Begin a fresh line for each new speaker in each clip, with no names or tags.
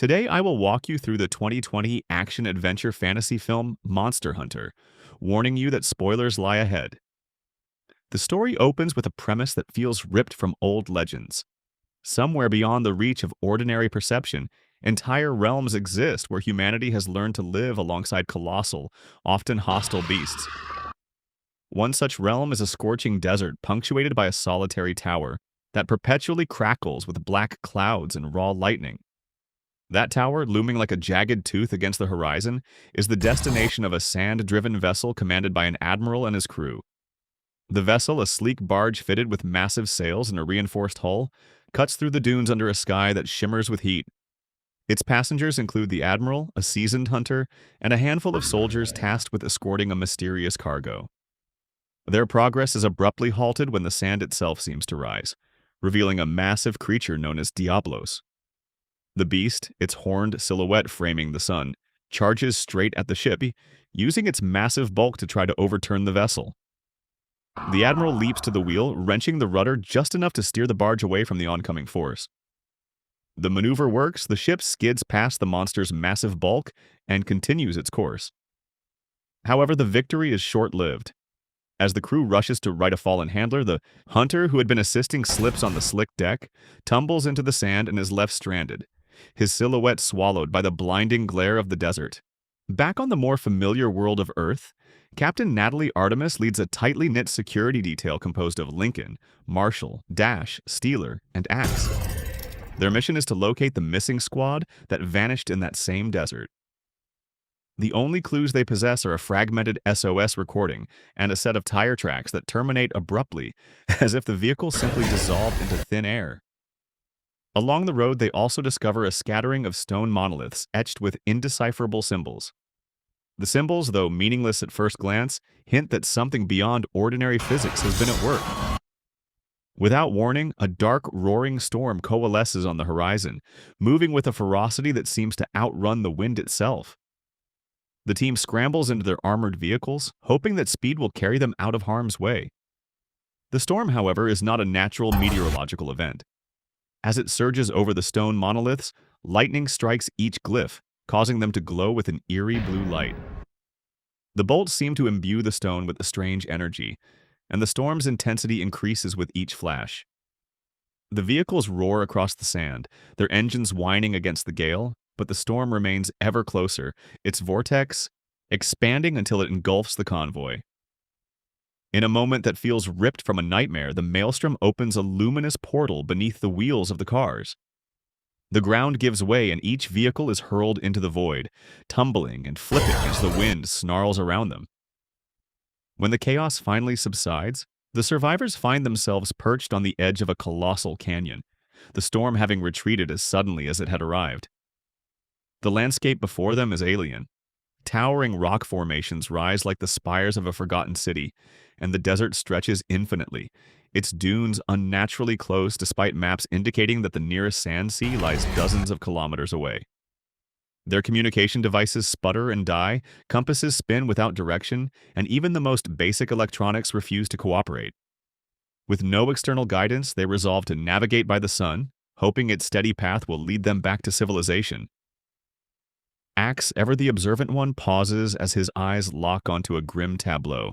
Today, I will walk you through the 2020 action-adventure fantasy film Monster Hunter, warning you that spoilers lie ahead. The story opens with a premise that feels ripped from old legends. Somewhere beyond the reach of ordinary perception, entire realms exist where humanity has learned to live alongside colossal, often hostile beasts. One such realm is a scorching desert punctuated by a solitary tower that perpetually crackles with black clouds and raw lightning. That tower, looming like a jagged tooth against the horizon, is the destination of a sand-driven vessel commanded by an admiral and his crew. The vessel, a sleek barge fitted with massive sails and a reinforced hull, cuts through the dunes under a sky that shimmers with heat. Its passengers include the admiral, a seasoned hunter, and a handful of soldiers tasked with escorting a mysterious cargo. Their progress is abruptly halted when the sand itself seems to rise, revealing a massive creature known as Diablos. The beast, its horned silhouette framing the sun, charges straight at the ship, using its massive bulk to try to overturn the vessel. The admiral leaps to the wheel, wrenching the rudder just enough to steer the barge away from the oncoming force. The maneuver works, the ship skids past the monster's massive bulk and continues its course. However, the victory is short-lived. As the crew rushes to right a fallen handler, the hunter who had been assisting slips on the slick deck, tumbles into the sand, and is left stranded, his silhouette swallowed by the blinding glare of the desert. Back on the more familiar world of Earth, Captain Natalie Artemis leads a tightly knit security detail composed of Lincoln, Marshall, Dash, Steeler, and Axe. Their mission is to locate the missing squad that vanished in that same desert. The only clues they possess are a fragmented SOS recording and a set of tire tracks that terminate abruptly, as if the vehicle simply dissolved into thin air. Along the road, they also discover a scattering of stone monoliths etched with indecipherable symbols. The symbols, though meaningless at first glance, hint that something beyond ordinary physics has been at work. Without warning, a dark, roaring storm coalesces on the horizon, moving with a ferocity that seems to outrun the wind itself. The team scrambles into their armored vehicles, hoping that speed will carry them out of harm's way. The storm, however, is not a natural meteorological event. As it surges over the stone monoliths, lightning strikes each glyph, causing them to glow with an eerie blue light. The bolts seem to imbue the stone with a strange energy, and the storm's intensity increases with each flash. The vehicles roar across the sand, their engines whining against the gale, but the storm remains ever closer, its vortex expanding until it engulfs the convoy. In a moment that feels ripped from a nightmare, the maelstrom opens a luminous portal beneath the wheels of the cars. The ground gives way and each vehicle is hurled into the void, tumbling and flipping as the wind snarls around them. When the chaos finally subsides, the survivors find themselves perched on the edge of a colossal canyon, the storm having retreated as suddenly as it had arrived. The landscape before them is alien. Towering rock formations rise like the spires of a forgotten city, and the desert stretches infinitely, its dunes unnaturally close despite maps indicating that the nearest sand sea lies dozens of kilometers away. Their communication devices sputter and die, compasses spin without direction, and even the most basic electronics refuse to cooperate. With no external guidance, they resolve to navigate by the sun, hoping its steady path will lead them back to civilization. Axe, ever the observant one, pauses as his eyes lock onto a grim tableau.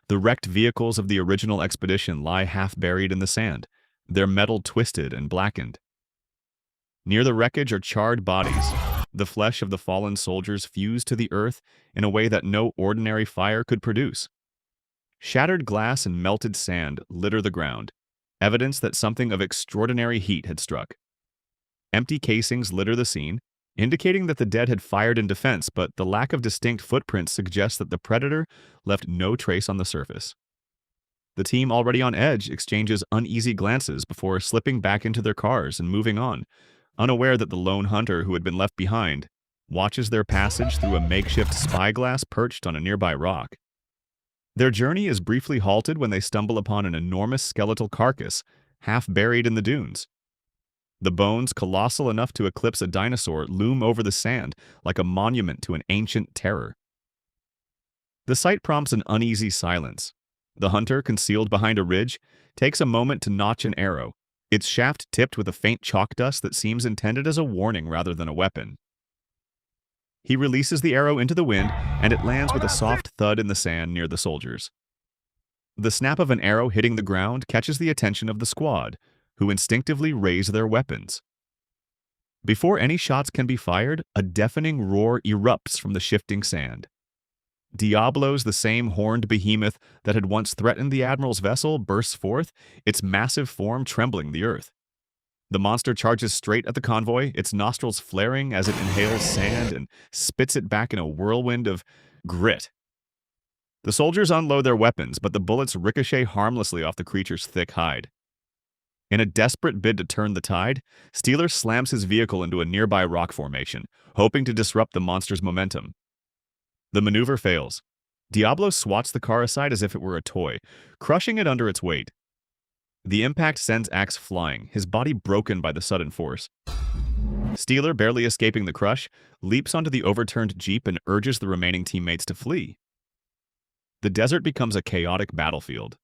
The wrecked vehicles of the original expedition lie half buried in the sand, their metal twisted and blackened. Near the wreckage are charred bodies, the flesh of the fallen soldiers fused to the earth in a way that no ordinary fire could produce. Shattered glass and melted sand litter the ground, evidence that something of extraordinary heat had struck. Empty casings litter the scene, indicating that the dead had fired in defense, but the lack of distinct footprints suggests that the predator left no trace on the surface. The team, already on edge, exchanges uneasy glances before slipping back into their cars and moving on, unaware that the lone hunter who had been left behind watches their passage through a makeshift spyglass perched on a nearby rock. Their journey is briefly halted when they stumble upon an enormous skeletal carcass, half buried in the dunes. The bones, colossal enough to eclipse a dinosaur, loom over the sand like a monument to an ancient terror. The sight prompts an uneasy silence. The hunter, concealed behind a ridge, takes a moment to notch an arrow, its shaft tipped with a faint chalk dust that seems intended as a warning rather than a weapon. He releases the arrow into the wind, and it lands with a soft thud in the sand near the soldiers. The snap of an arrow hitting the ground catches the attention of the squad, who instinctively raise their weapons. Before any shots can be fired, a deafening roar erupts from the shifting sand. Diablos, the same horned behemoth that had once threatened the admiral's vessel, bursts forth, its massive form trembling the earth. The monster charges straight at the convoy, its nostrils flaring as it inhales sand and spits it back in a whirlwind of grit. The soldiers unload their weapons, but the bullets ricochet harmlessly off the creature's thick hide. In a desperate bid to turn the tide, Steeler slams his vehicle into a nearby rock formation, hoping to disrupt the monster's momentum. The maneuver fails. Diablo swats the car aside as if it were a toy, crushing it under its weight. The impact sends Axe flying, his body broken by the sudden force. Steeler, barely escaping the crush, leaps onto the overturned Jeep and urges the remaining teammates to flee. The desert becomes a chaotic battlefield.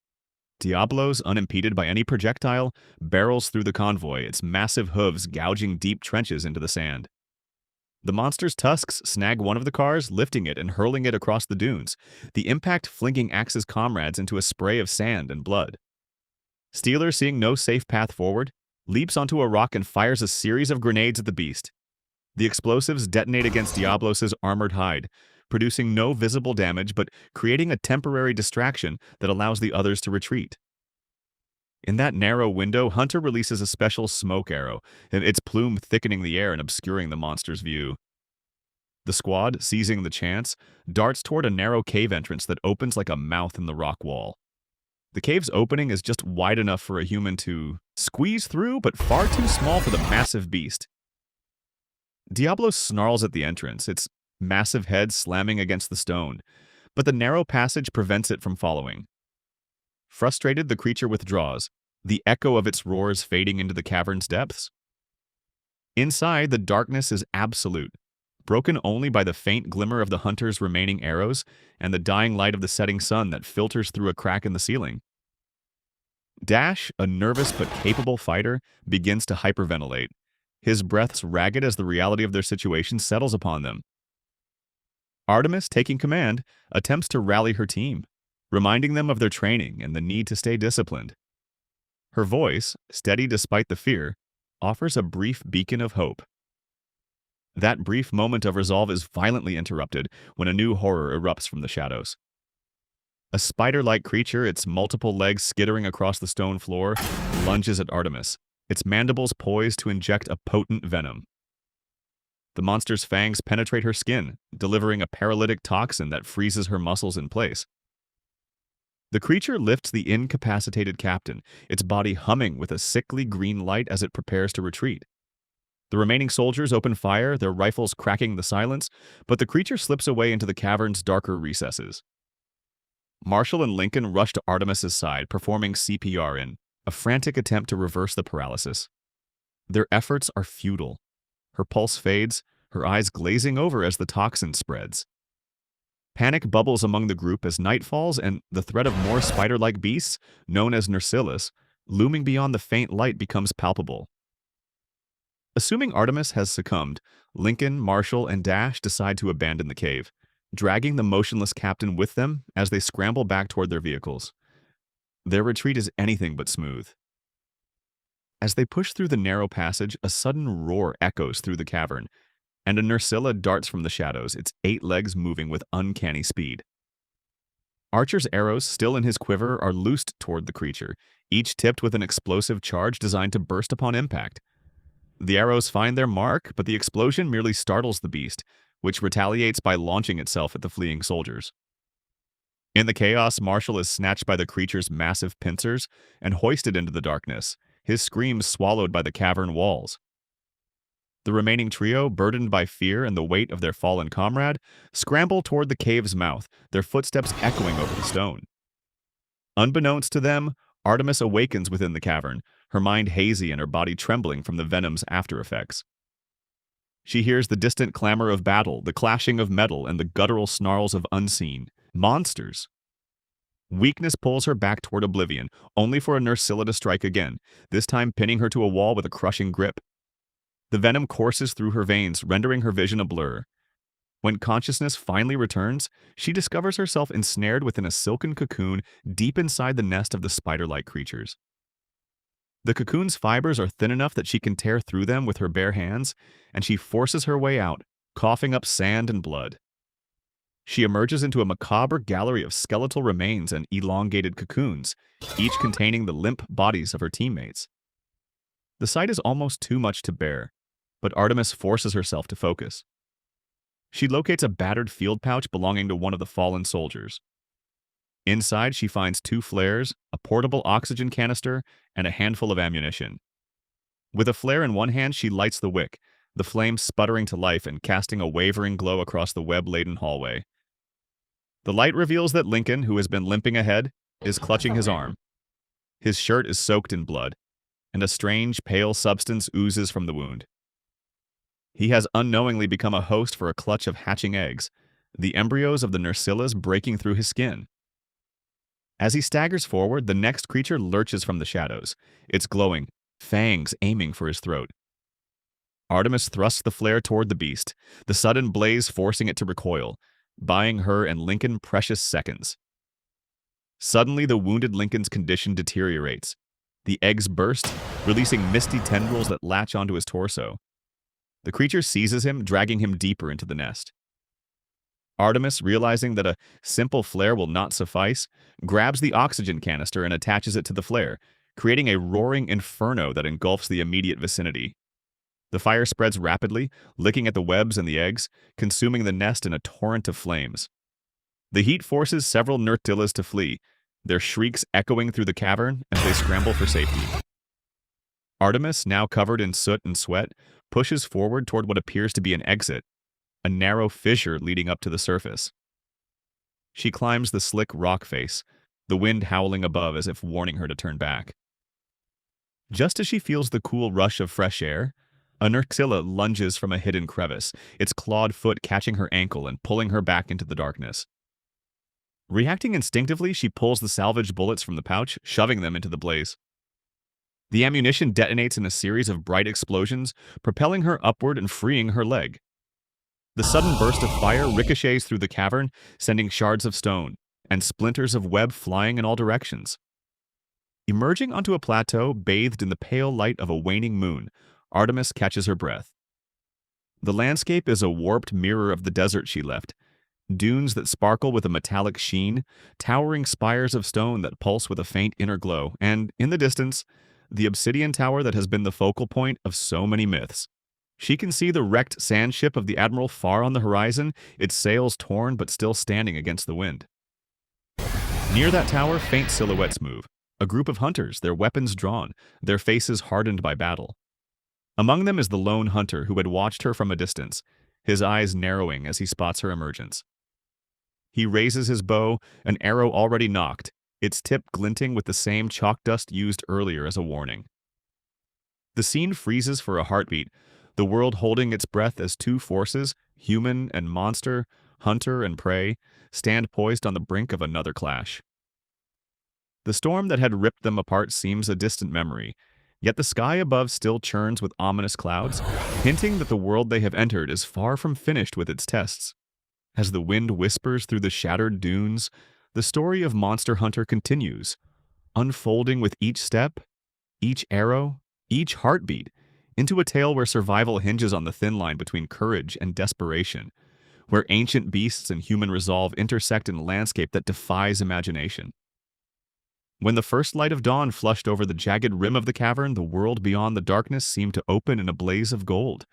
Diablos, unimpeded by any projectile, barrels through the convoy, its massive hooves gouging deep trenches into the sand. The monster's tusks snag one of the cars, lifting it and hurling it across the dunes, the impact flinging Axe's comrades into a spray of sand and blood. Steeler, seeing no safe path forward, leaps onto a rock and fires a series of grenades at the beast. The explosives detonate against Diablos' armored hide, producing no visible damage but creating a temporary distraction that allows the others to retreat. In that narrow window, Hunter releases a special smoke arrow, its plume thickening the air and obscuring the monster's view. The squad, seizing the chance, darts toward a narrow cave entrance that opens like a mouth in the rock wall. The cave's opening is just wide enough for a human to squeeze through, but far too small for the massive beast. Diablo snarls at the entrance, its massive head slamming against the stone, but the narrow passage prevents it from following. Frustrated, the creature withdraws, the echo of its roars fading into the cavern's depths. Inside, the darkness is absolute, broken only by the faint glimmer of the hunter's remaining arrows and the dying light of the setting sun that filters through a crack in the ceiling. Dash, a nervous but capable fighter, begins to hyperventilate, his breaths ragged as the reality of their situation settles upon them. Artemis, taking command, attempts to rally her team, reminding them of their training and the need to stay disciplined. Her voice, steady despite the fear, offers a brief beacon of hope. That brief moment of resolve is violently interrupted when a new horror erupts from the shadows. A spider-like creature, its multiple legs skittering across the stone floor, lunges at Artemis, its mandibles poised to inject a potent venom. The monster's fangs penetrate her skin, delivering a paralytic toxin that freezes her muscles in place. The creature lifts the incapacitated captain, its body humming with a sickly green light as it prepares to retreat. The remaining soldiers open fire, their rifles cracking the silence, but the creature slips away into the cavern's darker recesses. Marshall and Lincoln rush to Artemis's side, performing CPR in a frantic attempt to reverse the paralysis. Their efforts are futile. Her pulse fades, her eyes glazing over as the toxin spreads. Panic bubbles among the group as night falls and the threat of more spider-like beasts, known as Nersilus, looming beyond the faint light becomes palpable. Assuming Artemis has succumbed, Lincoln, Marshall, and Dash decide to abandon the cave, dragging the motionless captain with them as they scramble back toward their vehicles. Their retreat is anything but smooth. As they push through the narrow passage, a sudden roar echoes through the cavern, and a Nersilla darts from the shadows, its 8 legs moving with uncanny speed. Archer's arrows, still in his quiver, are loosed toward the creature, each tipped with an explosive charge designed to burst upon impact. The arrows find their mark, but the explosion merely startles the beast, which retaliates by launching itself at the fleeing soldiers. In the chaos, Marshall is snatched by the creature's massive pincers and hoisted into the darkness, his screams swallowed by the cavern walls. The remaining trio, burdened by fear and the weight of their fallen comrade, scramble toward the cave's mouth, their footsteps echoing over the stone. Unbeknownst to them, Artemis awakens within the cavern, her mind hazy and her body trembling from the venom's after-effects. She hears the distant clamor of battle, the clashing of metal, and the guttural snarls of unseen monsters. Weakness pulls her back toward oblivion, only for a Nursilla to strike again, this time pinning her to a wall with a crushing grip. The venom courses through her veins, rendering her vision a blur. When consciousness finally returns, she discovers herself ensnared within a silken cocoon deep inside the nest of the spider-like creatures. The cocoon's fibers are thin enough that she can tear through them with her bare hands, and she forces her way out, coughing up sand and blood. She emerges into a macabre gallery of skeletal remains and elongated cocoons, each containing the limp bodies of her teammates. The sight is almost too much to bear, but Artemis forces herself to focus. She locates a battered field pouch belonging to one of the fallen soldiers. Inside, she finds 2 flares, a portable oxygen canister, and a handful of ammunition. With a flare in one hand, she lights the wick, the flame sputtering to life and casting a wavering glow across the web-laden hallway. The light reveals that Lincoln, who has been limping ahead, is clutching his arm. His shirt is soaked in blood, and a strange, pale substance oozes from the wound. He has unknowingly become a host for a clutch of hatching eggs, the embryos of the Nursillas breaking through his skin. As he staggers forward, the next creature lurches from the shadows, its glowing, fangs aiming for his throat. Artemis thrusts the flare toward the beast, the sudden blaze forcing it to recoil, buying her and Lincoln precious seconds. Suddenly, the wounded Lincoln's condition deteriorates. The eggs burst, releasing misty tendrils that latch onto his torso. The creature seizes him, dragging him deeper into the nest. Artemis, realizing that a simple flare will not suffice, grabs the oxygen canister and attaches it to the flare, creating a roaring inferno that engulfs the immediate vicinity. The fire spreads rapidly, licking at the webs and the eggs, consuming the nest in a torrent of flames. The heat forces several Nurtillas to flee, their shrieks echoing through the cavern as they scramble for safety. Artemis, now covered in soot and sweat, pushes forward toward what appears to be an exit, a narrow fissure leading up to the surface. She climbs the slick rock face, the wind howling above as if warning her to turn back. Just as she feels the cool rush of fresh air, a Nurtilla lunges from a hidden crevice, its clawed foot catching her ankle and pulling her back into the darkness. Reacting instinctively, she pulls the salvaged bullets from the pouch, shoving them into the blaze. The ammunition detonates in a series of bright explosions, propelling her upward and freeing her leg. The sudden burst of fire ricochets through the cavern, sending shards of stone and splinters of web flying in all directions. Emerging onto a plateau bathed in the pale light of a waning moon, Artemis catches her breath. The landscape is a warped mirror of the desert she left, dunes that sparkle with a metallic sheen, towering spires of stone that pulse with a faint inner glow, and, in the distance, the obsidian tower that has been the focal point of so many myths. She can see the wrecked sand ship of the admiral far on the horizon, its sails torn but still standing against the wind. Near that tower, faint silhouettes move, a group of hunters, their weapons drawn, their faces hardened by battle. Among them is the lone hunter who had watched her from a distance, his eyes narrowing as he spots her emergence. He raises his bow, an arrow already nocked, its tip glinting with the same chalk dust used earlier as a warning. The scene freezes for a heartbeat, the world holding its breath as 2 forces, human and monster, hunter and prey, stand poised on the brink of another clash. The storm that had ripped them apart seems a distant memory, yet the sky above still churns with ominous clouds, hinting that the world they have entered is far from finished with its tests. As the wind whispers through the shattered dunes, the story of Monster Hunter continues, unfolding with each step, each arrow, each heartbeat, into a tale where survival hinges on the thin line between courage and desperation, where ancient beasts and human resolve intersect in a landscape that defies imagination. When the first light of dawn flushed over the jagged rim of the cavern, the world beyond the darkness seemed to open in a blaze of gold.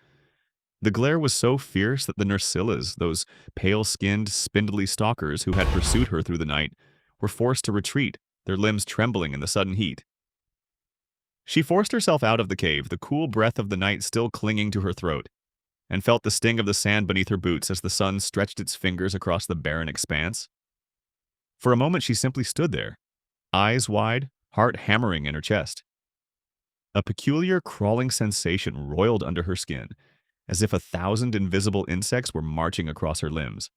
The glare was so fierce that the Nursillas, those pale-skinned, spindly stalkers who had pursued her through the night, were forced to retreat, their limbs trembling in the sudden heat. She forced herself out of the cave, the cool breath of the night still clinging to her throat, and felt the sting of the sand beneath her boots as the sun stretched its fingers across the barren expanse. For a moment she simply stood there, eyes wide, heart hammering in her chest. A peculiar crawling sensation roiled under her skin, as if 1,000 invisible insects were marching across her limbs.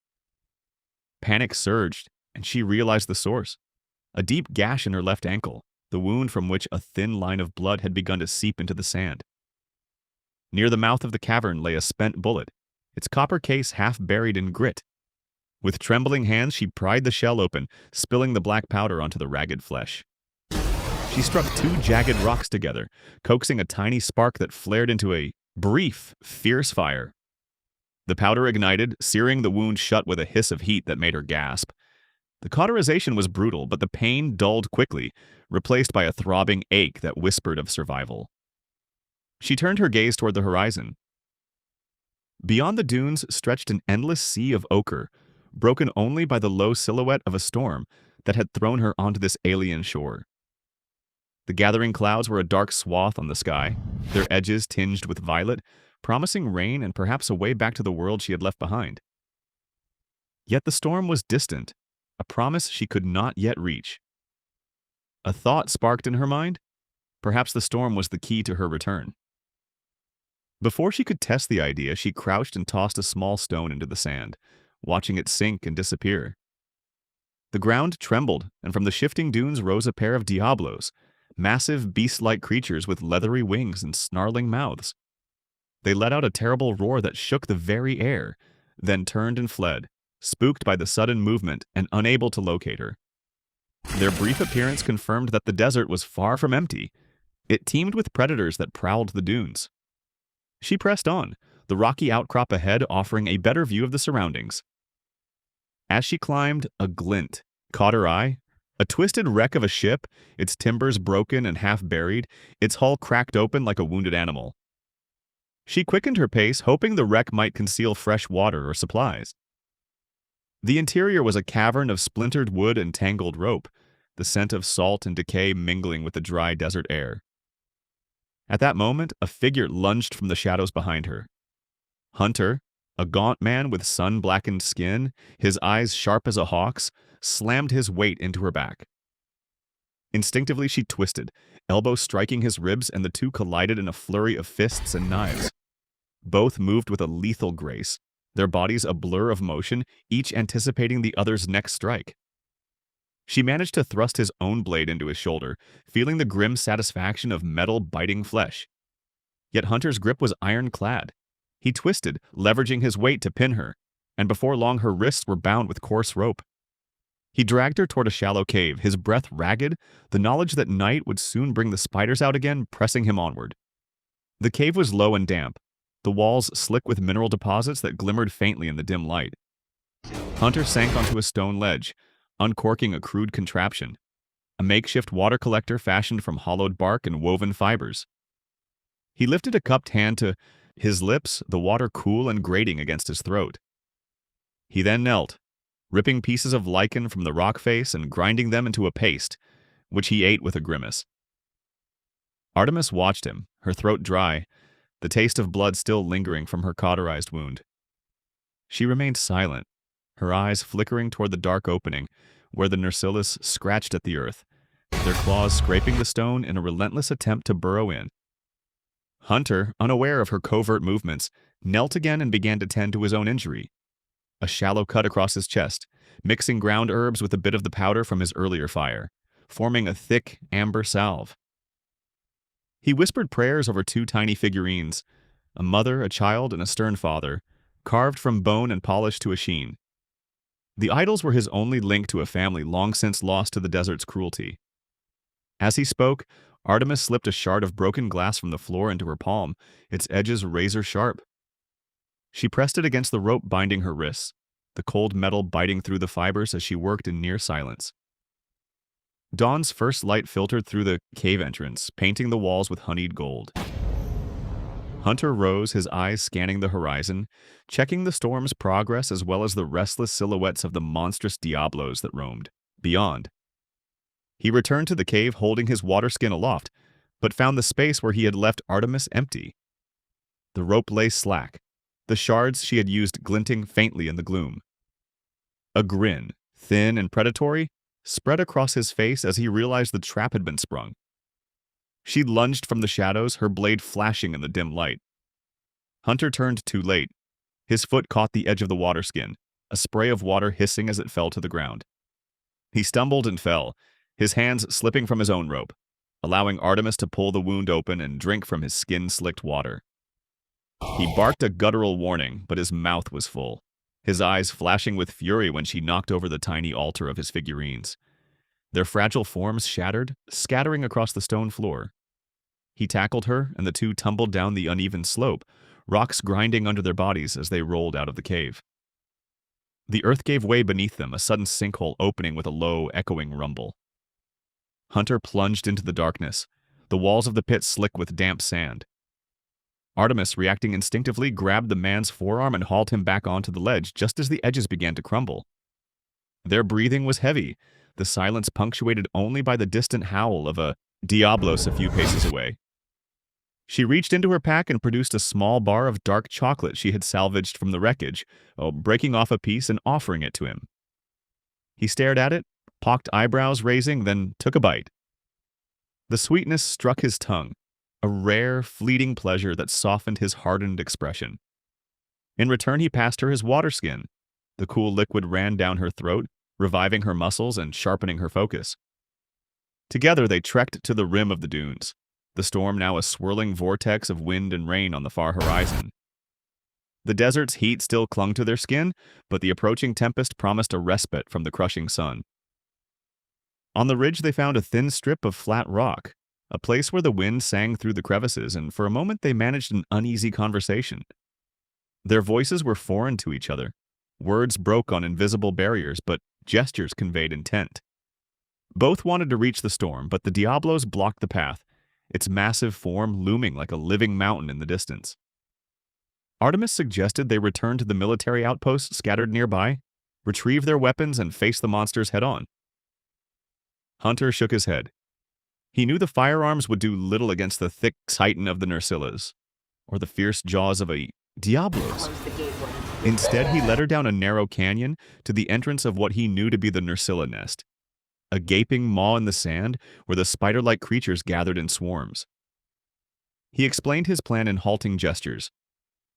Panic surged, and she realized the source. a deep gash in her left ankle, the wound from which a thin line of blood had begun to seep into the sand. Near the mouth of the cavern lay a spent bullet, its copper case half buried in grit. With trembling hands, she pried the shell open, spilling the black powder onto the ragged flesh. She struck two jagged rocks together, coaxing a tiny spark that flared into a brief, fierce fire. The powder ignited, searing the wound shut with a hiss of heat that made her gasp. The cauterization was brutal, but the pain dulled quickly, replaced by a throbbing ache that whispered of survival. She turned her gaze toward the horizon. Beyond the dunes stretched an endless sea of ochre, broken only by the low silhouette of a storm that had thrown her onto this alien shore. The gathering clouds were a dark swath on the sky, their edges tinged with violet, promising rain and perhaps a way back to the world she had left behind. Yet the storm was distant, a promise she could not yet reach. A thought sparked in her mind. Perhaps the storm was the key to her return. Before she could test the idea, she crouched and tossed a small stone into the sand, watching it sink and disappear. The ground trembled, and from the shifting dunes rose a pair of Diablos, massive beast-like creatures with leathery wings and snarling mouths. They let out a terrible roar that shook the very air, then turned and fled, spooked by the sudden movement and unable to locate her. Their brief appearance confirmed that the desert was far from empty. It teemed with predators that prowled the dunes. She pressed on, the rocky outcrop ahead offering a better view of the surroundings. As she climbed, a glint caught her eye. A twisted wreck of a ship, its timbers broken and half buried, its hull cracked open like a wounded animal. She quickened her pace, hoping the wreck might conceal fresh water or supplies. The interior was a cavern of splintered wood and tangled rope, the scent of salt and decay mingling with the dry desert air. At that moment, a figure lunged from the shadows behind her. Hunter, a gaunt man with sun-blackened skin, his eyes sharp as a hawk's, slammed his weight into her back. Instinctively, she twisted, elbow striking his ribs, and the two collided in a flurry of fists and knives. Both moved with a lethal grace, their bodies a blur of motion, each anticipating the other's next strike. She managed to thrust his own blade into his shoulder, feeling the grim satisfaction of metal biting flesh. Yet Hunter's grip was ironclad. He twisted, leveraging his weight to pin her, and before long her wrists were bound with coarse rope. He dragged her toward a shallow cave, his breath ragged, the knowledge that night would soon bring the spiders out again pressing him onward. The cave was low and damp, the walls slick with mineral deposits that glimmered faintly in the dim light. Hunter sank onto a stone ledge, uncorking a crude contraption, a makeshift water collector fashioned from hollowed bark and woven fibers. He lifted a cupped hand to his lips, the water cool and grating against his throat. He then knelt, ripping pieces of lichen from the rock face and grinding them into a paste, which he ate with a grimace. Artemis watched him, her throat dry, the taste of blood still lingering from her cauterized wound. She remained silent, her eyes flickering toward the dark opening, where the Nersilus scratched at the earth, their claws scraping the stone in a relentless attempt to burrow in. Hunter, unaware of her covert movements, knelt again and began to tend to his own injury. A shallow cut across his chest, mixing ground herbs with a bit of the powder from his earlier fire, forming a thick, amber salve. He whispered prayers over two tiny figurines, a mother, a child, and a stern father, carved from bone and polished to a sheen. The idols were his only link to a family long since lost to the desert's cruelty. As he spoke, Artemis slipped a shard of broken glass from the floor into her palm, its edges razor sharp. She pressed it against the rope binding her wrists, the cold metal biting through the fibers as she worked in near silence. Dawn's first light filtered through the cave entrance, painting the walls with honeyed gold. Hunter rose, his eyes scanning the horizon, checking the storm's progress as well as the restless silhouettes of the monstrous Diablos that roamed beyond. He returned to the cave holding his water skin aloft, but found the space where he had left Artemis empty. The rope lay slack, the shards she had used glinting faintly in the gloom. A grin, thin and predatory, spread across his face as he realized the trap had been sprung. She lunged from the shadows, her blade flashing in the dim light. Hunter turned too late. His foot caught the edge of the water skin, a spray of water hissing as it fell to the ground. He stumbled and fell, his hands slipping from his own rope, allowing Artemis to pull the wound open and drink from his skin-slicked water. He barked a guttural warning, but his mouth was full, his eyes flashing with fury when she knocked over the tiny altar of his figurines. Their fragile forms shattered, scattering across the stone floor. He tackled her, and the two tumbled down the uneven slope, rocks grinding under their bodies as they rolled out of the cave. The earth gave way beneath them, a sudden sinkhole opening with a low, echoing rumble. Hunter plunged into the darkness, the walls of the pit slick with damp sand. Artemis, reacting instinctively, grabbed the man's forearm and hauled him back onto the ledge just as the edges began to crumble. Their breathing was heavy, the silence punctuated only by the distant howl of a Diablos a few paces away. She reached into her pack and produced a small bar of dark chocolate she had salvaged from the wreckage, breaking off a piece and offering it to him. He stared at it, pocked eyebrows raising, then took a bite. The sweetness struck his tongue, a rare, fleeting pleasure that softened his hardened expression. In return, he passed her his water skin. The cool liquid ran down her throat, reviving her muscles and sharpening her focus. Together, they trekked to the rim of the dunes, the storm now a swirling vortex of wind and rain on the far horizon. The desert's heat still clung to their skin, but the approaching tempest promised a respite from the crushing sun. On the ridge, they found a thin strip of flat rock, a place where the wind sang through the crevices, and for a moment they managed an uneasy conversation. Their voices were foreign to each other. Words broke on invisible barriers, but gestures conveyed intent. Both wanted to reach the storm, but the Diablos blocked the path, its massive form looming like a living mountain in the distance. Artemis suggested they return to the military outposts scattered nearby, retrieve their weapons, and face the monsters head-on. Hunter shook his head. He knew the firearms would do little against the thick titan of the Nursillas, or the fierce jaws of a Diablos. Instead, he led her down a narrow canyon to the entrance of what he knew to be the Nursilla nest, a gaping maw in the sand where the spider-like creatures gathered in swarms. He explained his plan in halting gestures.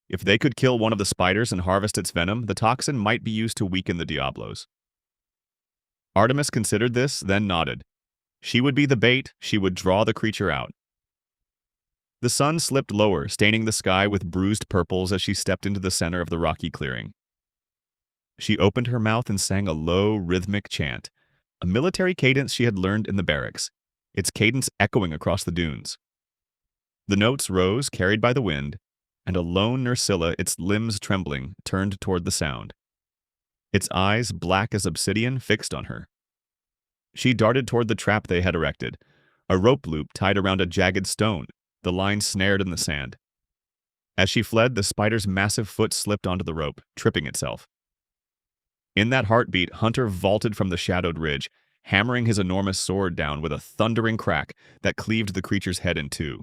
If they could kill one of the spiders and harvest its venom, the toxin might be used to weaken the Diablos. Artemis considered this, then nodded. She would be the bait, she would draw the creature out. The sun slipped lower, staining the sky with bruised purples as she stepped into the center of the rocky clearing. She opened her mouth and sang a low, rhythmic chant, a military cadence she had learned in the barracks, its cadence echoing across the dunes. The notes rose, carried by the wind, and a lone Nursilla, its limbs trembling, turned toward the sound. Its eyes, black as obsidian, fixed on her. She darted toward the trap they had erected, a rope loop tied around a jagged stone, the line snared in the sand. As she fled, the spider's massive foot slipped onto the rope, tripping itself. In that heartbeat, Hunter vaulted from the shadowed ridge, hammering his enormous sword down with a thundering crack that cleaved the creature's head in two.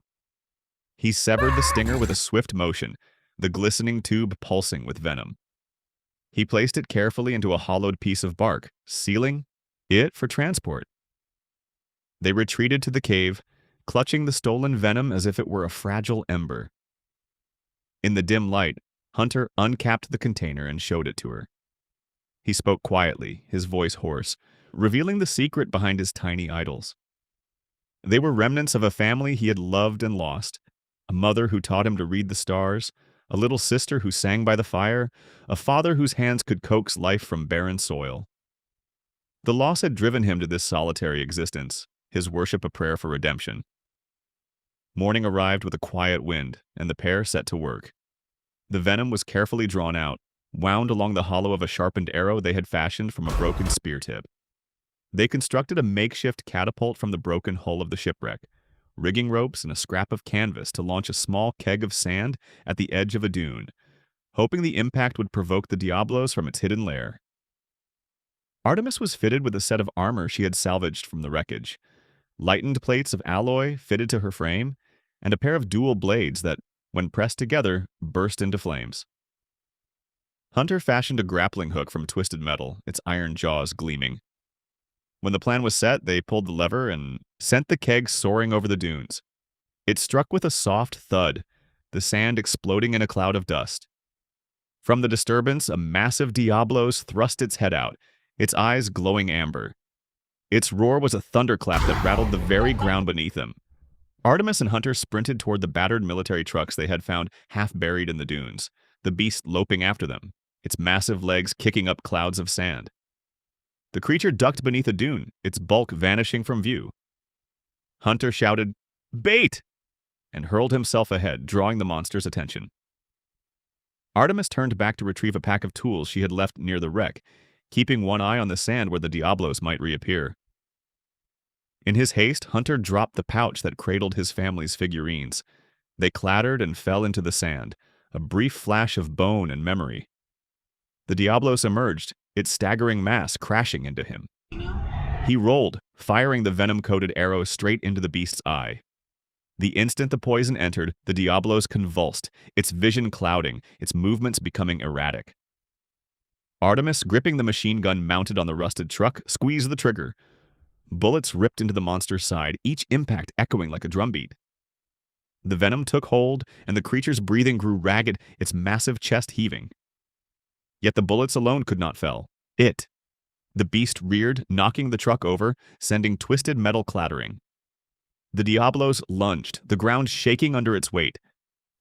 He severed the stinger with a swift motion, the glistening tube pulsing with venom. He placed it carefully into a hollowed piece of bark, sealing it for transport. They retreated to the cave, clutching the stolen venom as if it were a fragile ember. In the dim light, Hunter uncapped the container and showed it to her. He spoke quietly, his voice hoarse, revealing the secret behind his tiny idols. They were remnants of a family he had loved and lost, a mother who taught him to read the stars, a little sister who sang by the fire, a father whose hands could coax life from barren soil. The loss had driven him to this solitary existence, his worship a prayer for redemption. Morning arrived with a quiet wind, and the pair set to work. The venom was carefully drawn out, wound along the hollow of a sharpened arrow they had fashioned from a broken spear tip. They constructed a makeshift catapult from the broken hull of the shipwreck, rigging ropes and a scrap of canvas to launch a small keg of sand at the edge of a dune, hoping the impact would provoke the Diablos from its hidden lair. Artemis was fitted with a set of armor she had salvaged from the wreckage, lightened plates of alloy fitted to her frame, and a pair of dual blades that, when pressed together, burst into flames. Hunter fashioned a grappling hook from twisted metal, its iron jaws gleaming. When the plan was set, they pulled the lever and sent the keg soaring over the dunes. It struck with a soft thud, the sand exploding in a cloud of dust. From the disturbance, a massive Diablos thrust its head out, its eyes glowing amber. Its roar was a thunderclap that rattled the very ground beneath them. Artemis and Hunter sprinted toward the battered military trucks they had found half buried in the dunes, the beast loping after them, its massive legs kicking up clouds of sand. The creature ducked beneath a dune, its bulk vanishing from view. Hunter shouted, "Bait!" and hurled himself ahead, drawing the monster's attention. Artemis turned back to retrieve a pack of tools she had left near the wreck, keeping one eye on the sand where the Diablos might reappear. In his haste, Hunter dropped the pouch that cradled his family's figurines. They clattered and fell into the sand, a brief flash of bone and memory. The Diablos emerged, its staggering mass crashing into him. He rolled, firing the venom-coated arrow straight into the beast's eye. The instant the poison entered, the Diablos convulsed, its vision clouding, its movements becoming erratic. Artemis, gripping the machine gun mounted on the rusted truck, squeezed the trigger. Bullets ripped into the monster's side, each impact echoing like a drumbeat. The venom took hold, and the creature's breathing grew ragged, its massive chest heaving. Yet the bullets alone could not fell. The beast reared, knocking the truck over, sending twisted metal clattering. The Diablos lunged, the ground shaking under its weight.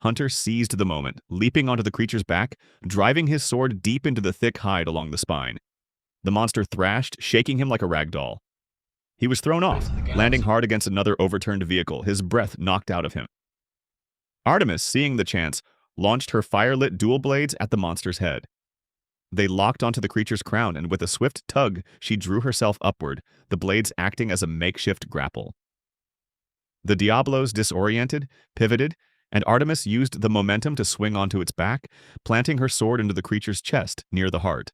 Hunter seized the moment, leaping onto the creature's back, driving his sword deep into the thick hide along the spine. The monster thrashed, shaking him like a rag doll. He was thrown off, landing hard against another overturned vehicle, his breath knocked out of him. Artemis, seeing the chance, launched her fire-lit dual blades at the monster's head. They locked onto the creature's crown, and with a swift tug, she drew herself upward, the blades acting as a makeshift grapple. The Diablos disoriented, pivoted, and Artemis used the momentum to swing onto its back, planting her sword into the creature's chest, near the heart.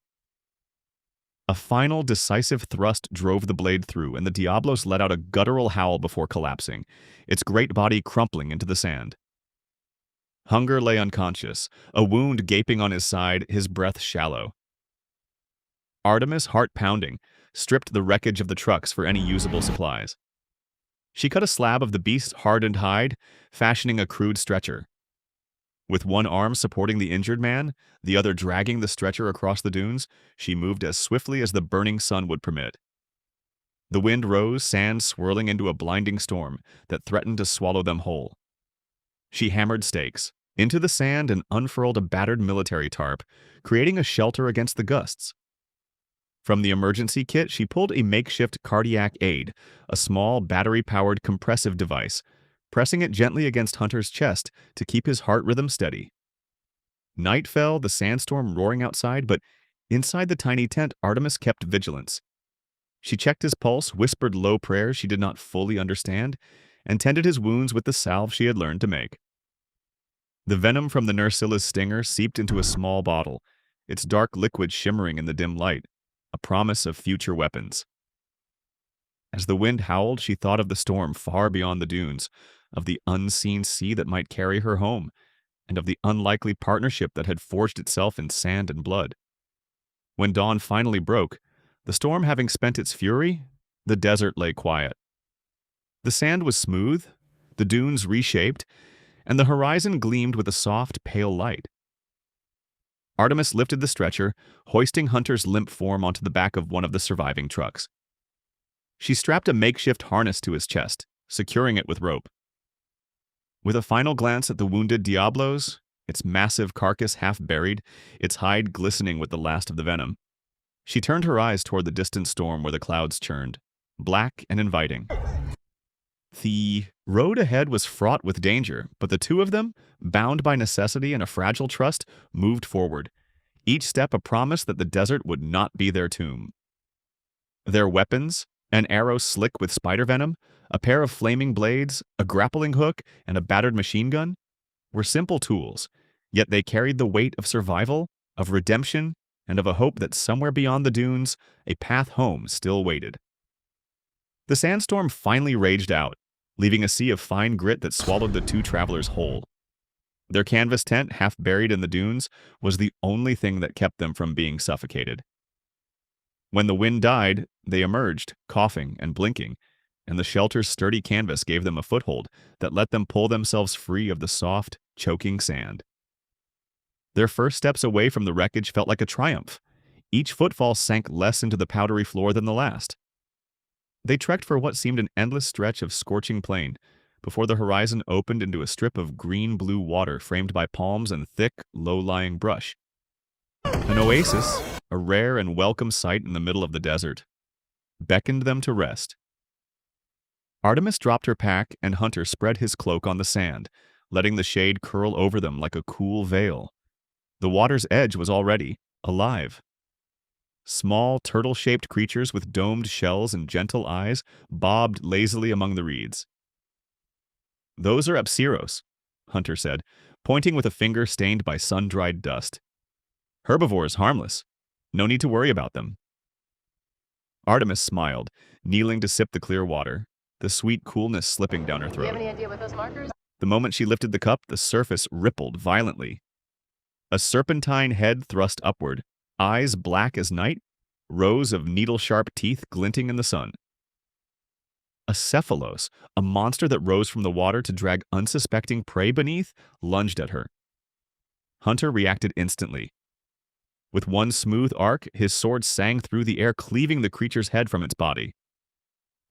A final, decisive thrust drove the blade through, and the Diablos let out a guttural howl before collapsing, its great body crumpling into the sand. Hunger lay unconscious, a wound gaping on his side, his breath shallow. Artemis, heart pounding, stripped the wreckage of the trucks for any usable supplies. She cut a slab of the beast's hardened hide, fashioning a crude stretcher. With one arm supporting the injured man, the other dragging the stretcher across the dunes, she moved as swiftly as the burning sun would permit. The wind rose, sand swirling into a blinding storm that threatened to swallow them whole. She hammered stakes into the sand and unfurled a battered military tarp, creating a shelter against the gusts. From the emergency kit, she pulled a makeshift cardiac aid, a small battery-powered compressive device, pressing it gently against Hunter's chest to keep his heart rhythm steady. Night fell, the sandstorm roaring outside, but inside the tiny tent, Artemis kept vigilance. She checked his pulse, whispered low prayers she did not fully understand, and tended his wounds with the salve she had learned to make. The venom from the Nursilla's stinger seeped into a small bottle, its dark liquid shimmering in the dim light, a promise of future weapons. As the wind howled, she thought of the storm far beyond the dunes, of the unseen sea that might carry her home, and of the unlikely partnership that had forged itself in sand and blood. When dawn finally broke, the storm having spent its fury, the desert lay quiet. The sand was smooth, the dunes reshaped, and the horizon gleamed with a soft, pale light. Artemis lifted the stretcher, hoisting Hunter's limp form onto the back of one of the surviving trucks. She strapped a makeshift harness to his chest, securing it with rope. With a final glance at the wounded Diablos, its massive carcass half buried, its hide glistening with the last of the venom, she turned her eyes toward the distant storm where the clouds churned, black and inviting. The road ahead was fraught with danger, but the two of them, bound by necessity and a fragile trust, moved forward, each step a promise that the desert would not be their tomb. Their weapons, an arrow slick with spider venom, a pair of flaming blades, a grappling hook, and a battered machine gun, were simple tools, yet they carried the weight of survival, of redemption, and of a hope that somewhere beyond the dunes, a path home still waited. The sandstorm finally raged out, leaving a sea of fine grit that swallowed the two travelers whole. Their canvas tent, half buried in the dunes, was the only thing that kept them from being suffocated. When the wind died, they emerged, coughing and blinking, and the shelter's sturdy canvas gave them a foothold that let them pull themselves free of the soft, choking sand. Their first steps away from the wreckage felt like a triumph. Each footfall sank less into the powdery floor than the last. They trekked for what seemed an endless stretch of scorching plain, before the horizon opened into a strip of green-blue water framed by palms and thick, low-lying brush. An oasis, a rare and welcome sight in the middle of the desert, beckoned them to rest. Artemis dropped her pack, and Hunter spread his cloak on the sand, letting the shade curl over them like a cool veil. The water's edge was already alive. Small, turtle-shaped creatures with domed shells and gentle eyes bobbed lazily among the reeds. "Those are Apsiros," Hunter said, pointing with a finger stained by sun-dried dust. "Herbivores harmless. No need to worry about them." Artemis smiled, kneeling to sip the clear water, the sweet coolness slipping down her
Do you have
throat.
any idea what those markers?
The moment she lifted the cup, the surface rippled violently. A serpentine head thrust upward, eyes black as night, rows of needle-sharp teeth glinting in the sun. A cephalos, a monster that rose from the water to drag unsuspecting prey beneath, lunged at her. Hunter reacted instantly. With one smooth arc, his sword sang through the air, cleaving the creature's head from its body.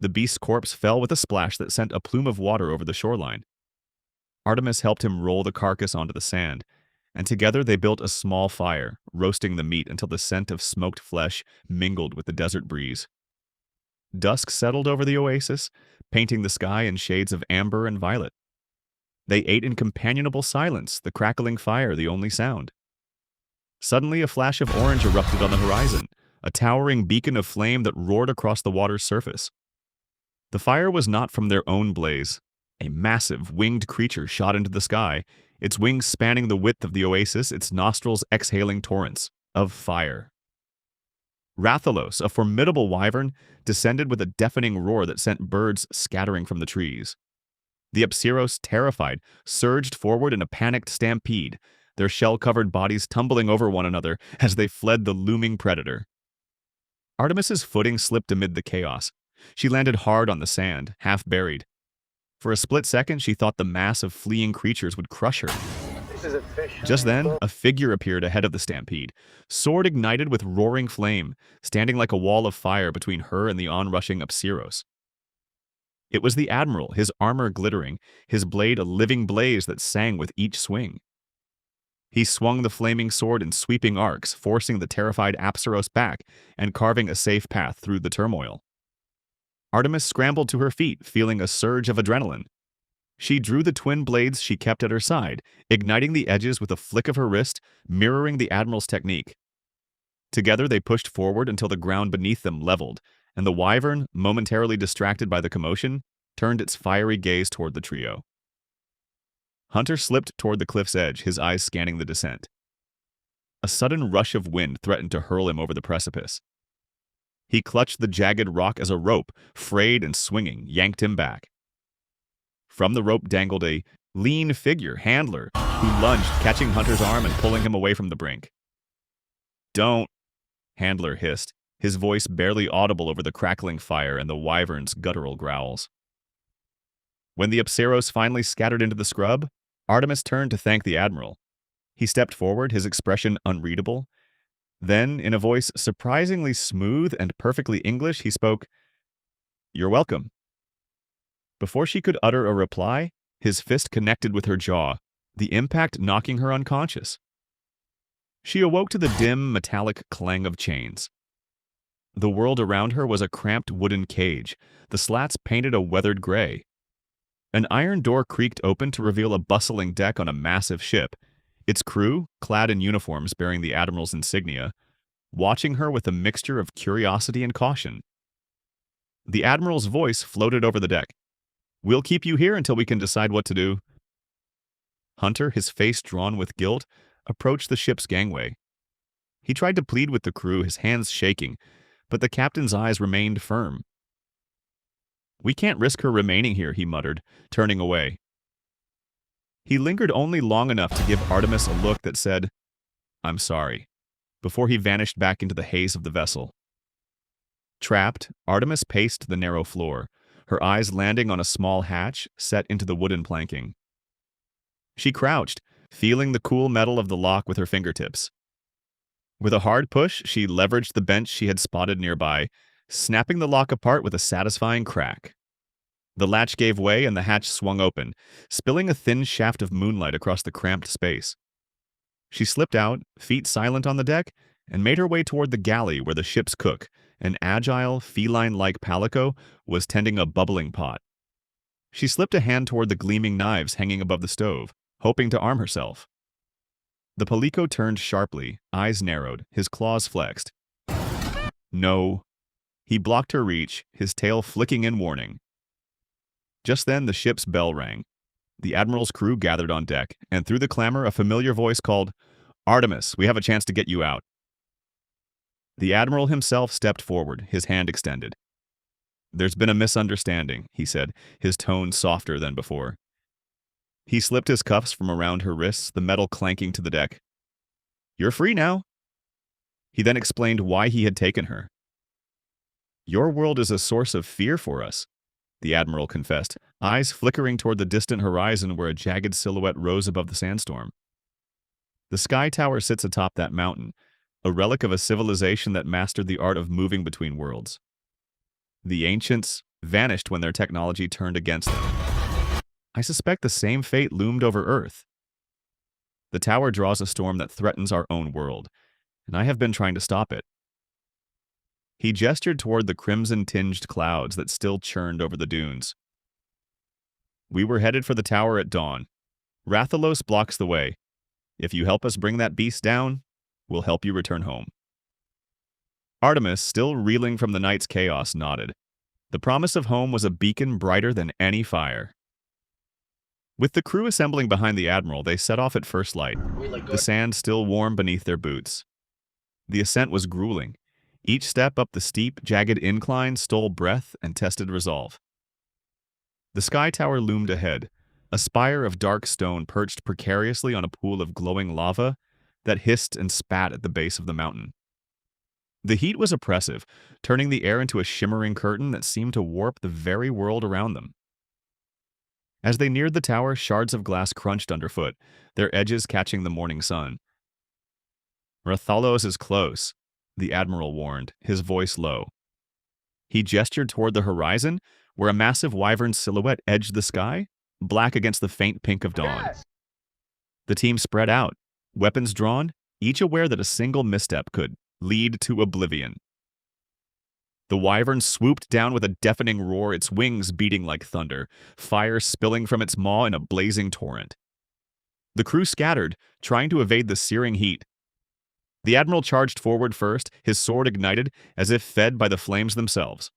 The beast's corpse fell with a splash that sent a plume of water over the shoreline. Artemis helped him roll the carcass onto the sand, and together they built a small fire, roasting the meat until the scent of smoked flesh mingled with the desert breeze. Dusk settled over the oasis, painting the sky in shades of amber and violet. They ate in companionable silence, the crackling fire the only sound. Suddenly, a flash of orange erupted on the horizon, a towering beacon of flame that roared across the water's surface. The fire was not from their own blaze. A massive, winged creature shot into the sky, its wings spanning the width of the oasis, its nostrils exhaling torrents of fire. Rathalos, a formidable wyvern, descended with a deafening roar that sent birds scattering from the trees. The Apsiros, terrified, surged forward in a panicked stampede, their shell-covered bodies tumbling over one another as they fled the looming predator. Artemis's footing slipped amid the chaos. She landed hard on the sand, half buried. For a split second, she thought the mass of fleeing creatures would crush her.
This is a fish.
Just then, a figure appeared ahead of the stampede, sword ignited with roaring flame, standing like a wall of fire between her and the onrushing Apsiros. It was the admiral, his armor glittering, his blade a living blaze that sang with each swing. He swung the flaming sword in sweeping arcs, forcing the terrified Apsiros back and carving a safe path through the turmoil. Artemis scrambled to her feet, feeling a surge of adrenaline. She drew the twin blades she kept at her side, igniting the edges with a flick of her wrist, mirroring the admiral's technique. Together they pushed forward until the ground beneath them leveled, and the wyvern, momentarily distracted by the commotion, turned its fiery gaze toward the trio. Hunter slipped toward the cliff's edge, his eyes scanning the descent. A sudden rush of wind threatened to hurl him over the precipice. He clutched the jagged rock as a rope, frayed and swinging, yanked him back. From the rope dangled a lean figure, Handler, who lunged, catching Hunter's arm and pulling him away from the brink. "Don't," Handler hissed, his voice barely audible over the crackling fire and the wyvern's guttural growls. When the Apsiros finally scattered into the scrub, Artemis turned to thank the admiral. He stepped forward, his expression unreadable. Then, in a voice surprisingly smooth and perfectly English, he spoke, "You're welcome." Before she could utter a reply, his fist connected with her jaw, the impact knocking her unconscious. She awoke to the dim, metallic clang of chains. The world around her was a cramped wooden cage, the slats painted a weathered gray. An iron door creaked open to reveal a bustling deck on a massive ship, its crew, clad in uniforms bearing the admiral's insignia, watching her with a mixture of curiosity and caution. The admiral's voice floated over the deck. "We'll keep you here until we can decide what to do." Hunter, his face drawn with guilt, approached the ship's gangway. He tried to plead with the crew, his hands shaking, but the captain's eyes remained firm. "We can't risk her remaining here," he muttered, turning away. He lingered only long enough to give Artemis a look that said, "I'm sorry," before he vanished back into the haze of the vessel. Trapped, Artemis paced the narrow floor, her eyes landing on a small hatch set into the wooden planking. She crouched, feeling the cool metal of the lock with her fingertips. With a hard push, she leveraged the bench she had spotted nearby, snapping the lock apart with a satisfying crack. The latch gave way and the hatch swung open, spilling a thin shaft of moonlight across the cramped space. She slipped out, feet silent on the deck, and made her way toward the galley where the ship's cook, an agile, feline-like palico, was tending a bubbling pot. She slipped a hand toward the gleaming knives hanging above the stove, hoping to arm herself. The palico turned sharply, eyes narrowed, his claws flexed. No. He blocked her reach, his tail flicking in warning. Just then the ship's bell rang. The admiral's crew gathered on deck, and through the clamor a familiar voice called, "Artemis, we have a chance to get you out." The admiral himself stepped forward, his hand extended. "There's been a misunderstanding," he said, his tone softer than before. He slipped his cuffs from around her wrists, the metal clanking to the deck. "You're free now." He then explained why he had taken her. "Your world is a source of fear for us," the admiral confessed, eyes flickering toward the distant horizon where a jagged silhouette rose above the sandstorm. The sky tower sits atop that mountain, a relic of a civilization that mastered the art of moving between worlds. The ancients vanished when their technology turned against them. I suspect the same fate loomed over Earth. The tower draws a storm that threatens our own world, and I have been trying to stop it. He gestured toward the crimson-tinged clouds that still churned over the dunes. "We were headed for the tower at dawn. Rathalos blocks the way. If you help us bring that beast down, we'll help you return home." Artemis, still reeling from the night's chaos, nodded. The promise of home was a beacon brighter than any fire. With the crew assembling behind the admiral, they set off at first light, the sand still warm beneath their boots. The ascent was grueling. Each step up the steep, jagged incline stole breath and tested resolve. The sky tower loomed ahead, a spire of dark stone perched precariously on a pool of glowing lava that hissed and spat at the base of the mountain. The heat was oppressive, turning the air into a shimmering curtain that seemed to warp the very world around them. As they neared the tower, shards of glass crunched underfoot, their edges catching the morning sun. "Rathalos is close," the admiral warned, his voice low. He gestured toward the horizon, where a massive wyvern silhouette edged the sky, black against the faint pink of dawn.
Yes.
The team spread out, weapons drawn, each aware that a single misstep could lead to oblivion. The wyvern swooped down with a deafening roar, its wings beating like thunder, fire spilling from its maw in a blazing torrent. The crew scattered, trying to evade the searing heat. The admiral charged forward first, his sword ignited, as if fed by the flames themselves.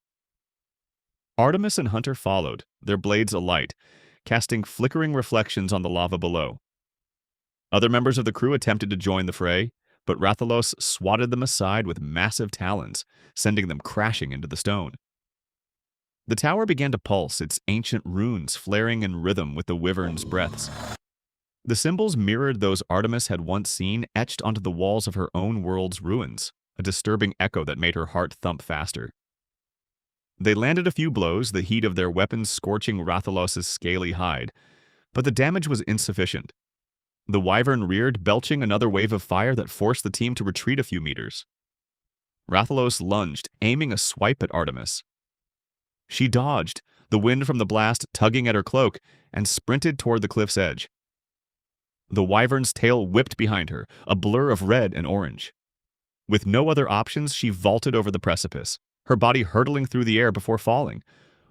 Artemis and Hunter followed, their blades alight, casting flickering reflections on the lava below. Other members of the crew attempted to join the fray, but Rathalos swatted them aside with massive talons, sending them crashing into the stone. The tower began to pulse, its ancient runes flaring in rhythm with the wyvern's breaths. The symbols mirrored those Artemis had once seen etched onto the walls of her own world's ruins, a disturbing echo that made her heart thump faster. They landed a few blows, the heat of their weapons scorching Rathalos' scaly hide, but the damage was insufficient. The wyvern reared, belching another wave of fire that forced the team to retreat a few meters. Rathalos lunged, aiming a swipe at Artemis. She dodged, the wind from the blast tugging at her cloak, and sprinted toward the cliff's edge. The wyvern's tail whipped behind her, a blur of red and orange. With no other options, she vaulted over the precipice, her body hurtling through the air before falling,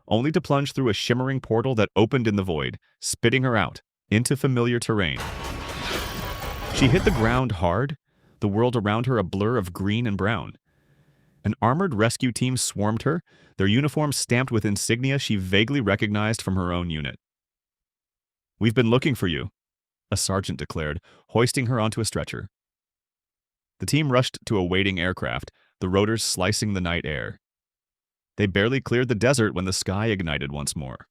only to plunge through a shimmering portal that opened in the void, spitting her out, into familiar terrain. She hit the ground hard, the world around her a blur of green and brown. An armored rescue team swarmed her, their uniforms stamped with insignia she vaguely recognized from her own unit. "We've been looking for you," a sergeant declared, hoisting her onto a stretcher. The team rushed to a waiting aircraft, the rotors slicing the night air. They barely cleared the desert when the sky ignited once more.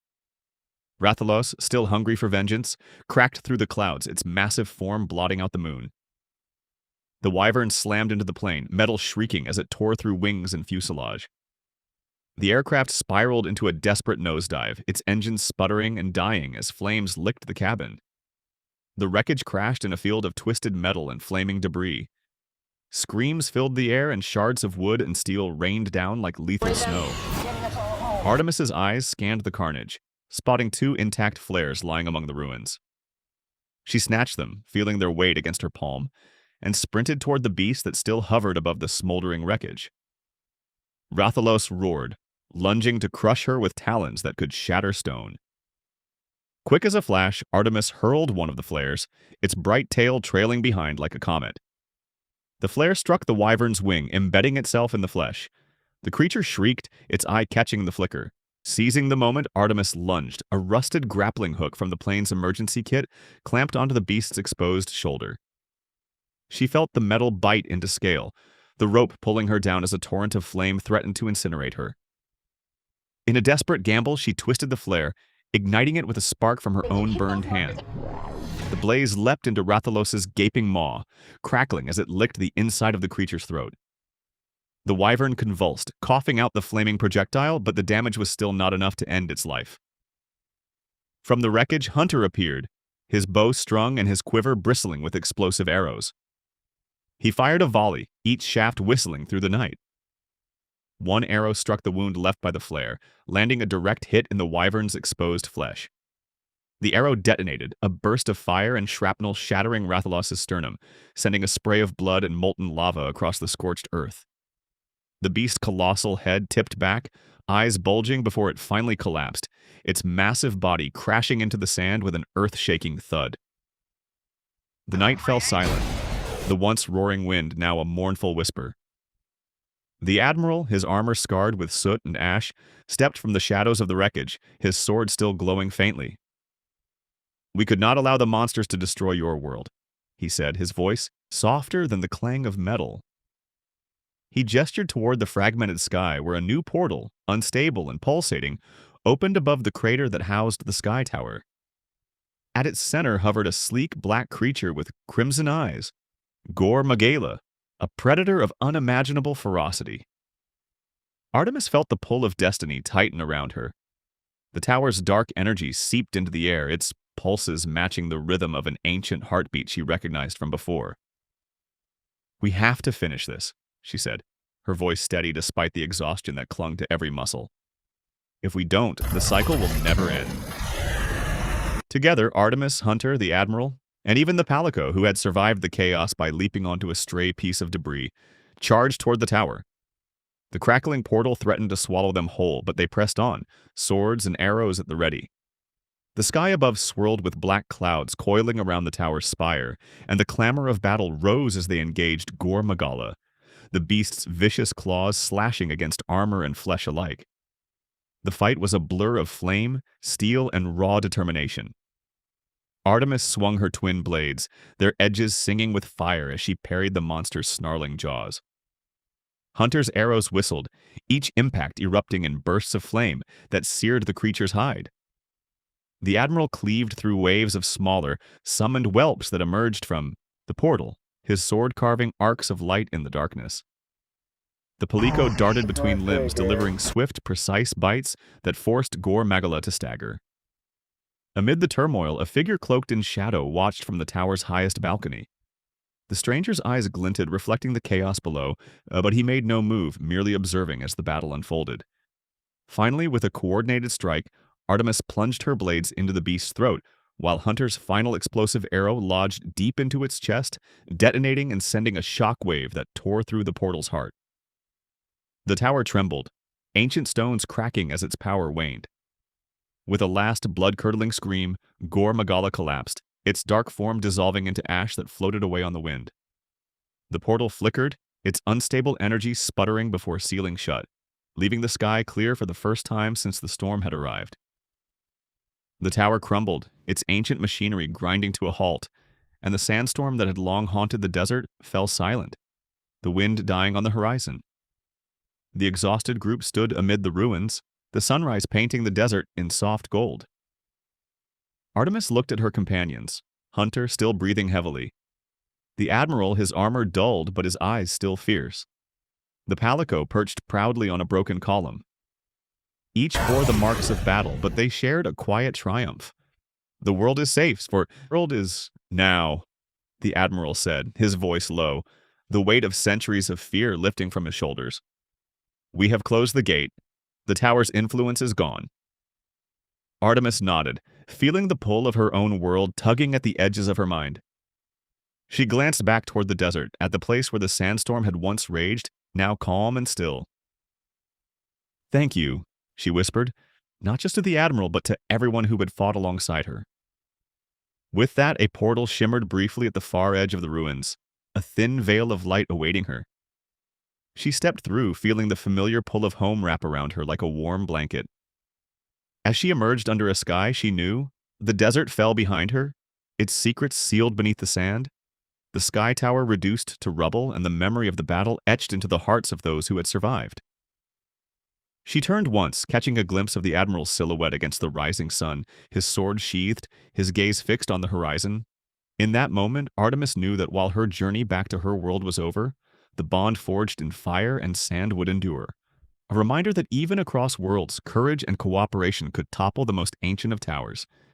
Rathalos, still hungry for vengeance, cracked through the clouds, its massive form blotting out the moon. The wyvern slammed into the plane, metal shrieking as it tore through wings and fuselage. The aircraft spiraled into a desperate nosedive, its engines sputtering and dying as flames licked the cabin. The wreckage crashed in a field of twisted metal and flaming debris. Screams filled the air and shards of wood and steel rained down like lethal snow. Artemis's eyes scanned the carnage, spotting two intact flares lying among the ruins. She snatched them, feeling their weight against her palm, and sprinted toward the beast that still hovered above the smoldering wreckage. Rathalos roared, lunging to crush her with talons that could shatter stone. Quick as a flash, Artemis hurled one of the flares, its bright tail trailing behind like a comet. The flare struck the wyvern's wing, embedding itself in the flesh. The creature shrieked, its eye catching the flicker. Seizing the moment, Artemis lunged, a rusted grappling hook from the plane's emergency kit clamped onto the beast's exposed shoulder. She felt the metal bite into scale, the rope pulling her down as a torrent of flame threatened to incinerate her. In a desperate gamble, she twisted the flare, igniting it with a spark from her own burned hand. The blaze leapt into Rathalos's gaping maw, crackling as it licked the inside of the creature's throat. The wyvern convulsed, coughing out the flaming projectile, but the damage was still not enough to end its life. From the wreckage, Hunter appeared, his bow strung and his quiver bristling with explosive arrows. He fired a volley, each shaft whistling through the night. One arrow struck the wound left by the flare, landing a direct hit in the wyvern's exposed flesh. The arrow detonated, a burst of fire and shrapnel shattering Rathalos's sternum, sending a spray of blood and molten lava across the scorched earth. The beast's colossal head tipped back, eyes bulging before it finally collapsed, its massive body crashing into the sand with an earth-shaking thud. The night fell silent, the once roaring wind now a mournful whisper. The admiral, his armor scarred with soot and ash, stepped from the shadows of the wreckage, his sword still glowing faintly. "We could not allow the monsters to destroy your world," he said, his voice softer than the clang of metal. He gestured toward the fragmented sky where a new portal, unstable and pulsating, opened above the crater that housed the sky tower. At its center hovered a sleek black creature with crimson eyes, Gore Magala, a predator of unimaginable ferocity. Artemis felt the pull of destiny tighten around her. The tower's dark energy seeped into the air, its pulses matching the rhythm of an ancient heartbeat she recognized from before. "We have to finish this," she said, her voice steady despite the exhaustion that clung to every muscle. "If we don't, the cycle will never end." Together, Artemis, Hunter, the admiral, and even the Palico, who had survived the chaos by leaping onto a stray piece of debris, charged toward the tower. The crackling portal threatened to swallow them whole, but they pressed on, swords and arrows at the ready. The sky above swirled with black clouds coiling around the tower's spire, and the clamor of battle rose as they engaged Gore Magala, the beast's vicious claws slashing against armor and flesh alike. The fight was a blur of flame, steel, and raw determination. Artemis swung her twin blades, their edges singing with fire as she parried the monster's snarling jaws. Hunter's arrows whistled, each impact erupting in bursts of flame that seared the creature's hide. The admiral cleaved through waves of smaller, summoned whelps that emerged from the portal, his sword carving arcs of light in the darkness. The Palico darted between limbs, delivering swift, precise bites that forced Gore Magala to stagger. Amid the turmoil, a figure cloaked in shadow watched from the tower's highest balcony. The stranger's eyes glinted, reflecting the chaos below, but he made no move, merely observing as the battle unfolded. Finally, with a coordinated strike, Artemis plunged her blades into the beast's throat, while Hunter's final explosive arrow lodged deep into its chest, detonating and sending a shock wave that tore through the portal's heart. The tower trembled, ancient stones cracking as its power waned. With a last blood-curdling scream, Gore Magala collapsed, its dark form dissolving into ash that floated away on the wind. The portal flickered, its unstable energy sputtering before sealing shut, leaving the sky clear for the first time since the storm had arrived. The tower crumbled, its ancient machinery grinding to a halt, and the sandstorm that had long haunted the desert fell silent, the wind dying on the horizon. The exhausted group stood amid the ruins, the sunrise painting the desert in soft gold. Artemis looked at her companions, Hunter still breathing heavily. The admiral, his armor dulled but his eyes still fierce. The Palico perched proudly on a broken column. Each bore the marks of battle, but they shared a quiet triumph. "The world is safe, for the world is now," the admiral said, his voice low, the weight of centuries of fear lifting from his shoulders. We have closed the gate. The tower's influence is gone. Artemis nodded, feeling the pull of her own world tugging at the edges of her mind. She glanced back toward the desert, at the place where the sandstorm had once raged, now calm and still. "Thank you," she whispered, not just to the admiral but to everyone who had fought alongside her. With that, a portal shimmered briefly at the far edge of the ruins, a thin veil of light awaiting her. She stepped through, feeling the familiar pull of home wrap around her like a warm blanket. As she emerged under a sky she knew, the desert fell behind her, its secrets sealed beneath the sand, the sky tower reduced to rubble and the memory of the battle etched into the hearts of those who had survived. She turned once, catching a glimpse of the admiral's silhouette against the rising sun, his sword sheathed, his gaze fixed on the horizon. In that moment, Artemis knew that while her journey back to her world was over, the bond forged in fire and sand would endure. A reminder that even across worlds, courage and cooperation could topple the most ancient of towers,